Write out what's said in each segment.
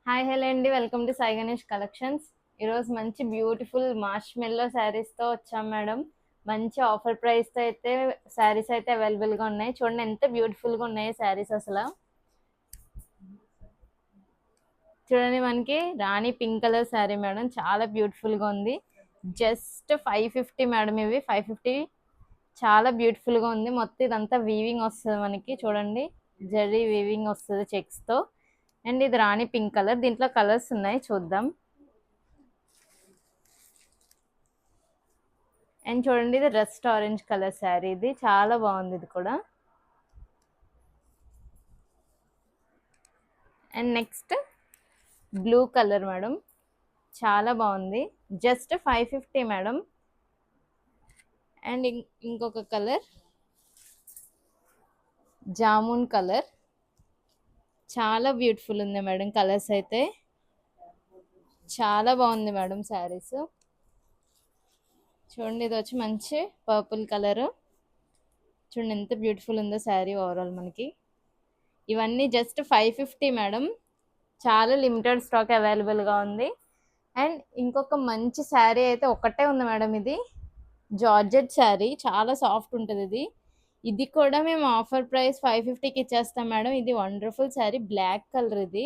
Hi hello అండి, welcome to Sai Ganesh collections. ఈరోజు మంచి బ్యూటిఫుల్ మార్ష్మెల్లో శారీస్తో వచ్చాం మేడం. మంచి ఆఫర్ ప్రైస్తో అయితే శారీస్ అయితే అవైలబుల్గా ఉన్నాయి. చూడండి ఎంత బ్యూటిఫుల్గా ఉన్నాయి శారీస్ అసలు. చూడండి, మనకి రాణి పింక్ కలర్ శారీ మేడం, చాలా బ్యూటిఫుల్గా ఉంది. జస్ట్ 550 మేడం, ఇవి 550. చాలా బ్యూటిఫుల్గా ఉంది. మొత్తం ఇదంతా వీవింగ్ వస్తుంది మనకి. చూడండి, జరీ వీవింగ్ వస్తుంది చెక్స్తో. అండ్ ఇది రాణి పింక్ కలర్. దీంట్లో కలర్స్ ఉన్నాయి, చూద్దాం. అండ్ చూడండి, ఇది రస్ట్ ఆరెంజ్ కలర్ శారీ. ఇది చాలా బాగుంది, ఇది కూడా. And next blue colour madam, చాలా బాగుంది. Just 550 madam. అండ్ ఇంకొక కలర్ జామున్ కలర్, చాలా బ్యూటిఫుల్ ఉంది మేడం. కలర్స్ అయితే చాలా బాగుంది మేడం శారీస్. చూడండి, ఇది వచ్చి మంచి పర్పుల్ కలర్. చూడండి ఎంత బ్యూటిఫుల్ ఉందో శారీ ఓవరాల్ మనకి. ఇవన్నీ జస్ట్ 550 మేడం. చాలా లిమిటెడ్ స్టాక్ అవైలబుల్గా ఉంది. అండ్ ఇంకొక మంచి శారీ అయితే ఒక్కటే ఉంది మేడం. ఇది జార్జెట్ శారీ, చాలా సాఫ్ట్ ఉంటుంది ఇది. ఇది కూడా మేము ఆఫర్ ప్రైస్ 550కి ఇచ్చేస్తాం మేడం. ఇది వండర్ఫుల్ శారీ, బ్లాక్ కలర్. ఇది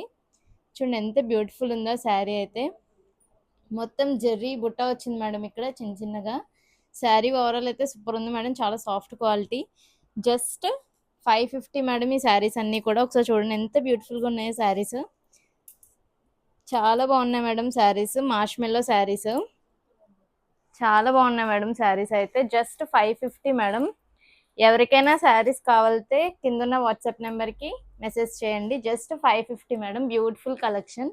చూడండి ఎంత బ్యూటిఫుల్ ఉందో శారీ అయితే. మొత్తం జెర్రీ బుట్ట వచ్చింది మేడం ఇక్కడ చిన్న చిన్నగా. శారీ ఓవరాల్ అయితే సూపర్ ఉంది మేడం, చాలా సాఫ్ట్ క్వాలిటీ. జస్ట్ 550 మేడం ఈ శారీస్ అన్నీ కూడా. ఒకసారి చూడండి ఎంత బ్యూటిఫుల్గా ఉన్నాయి శారీస్. చాలా బాగున్నాయి మేడం శారీస్, మార్ష్మెల్లో శారీస్ చాలా బాగున్నాయి మేడం శారీస్ అయితే. Just 550 madam. ఎవరికైనా శారీస్ కావాలితే కింద ఉన్న వాట్సాప్ నెంబర్కి మెసేజ్ చేయండి. Just 550 madam, beautiful collection.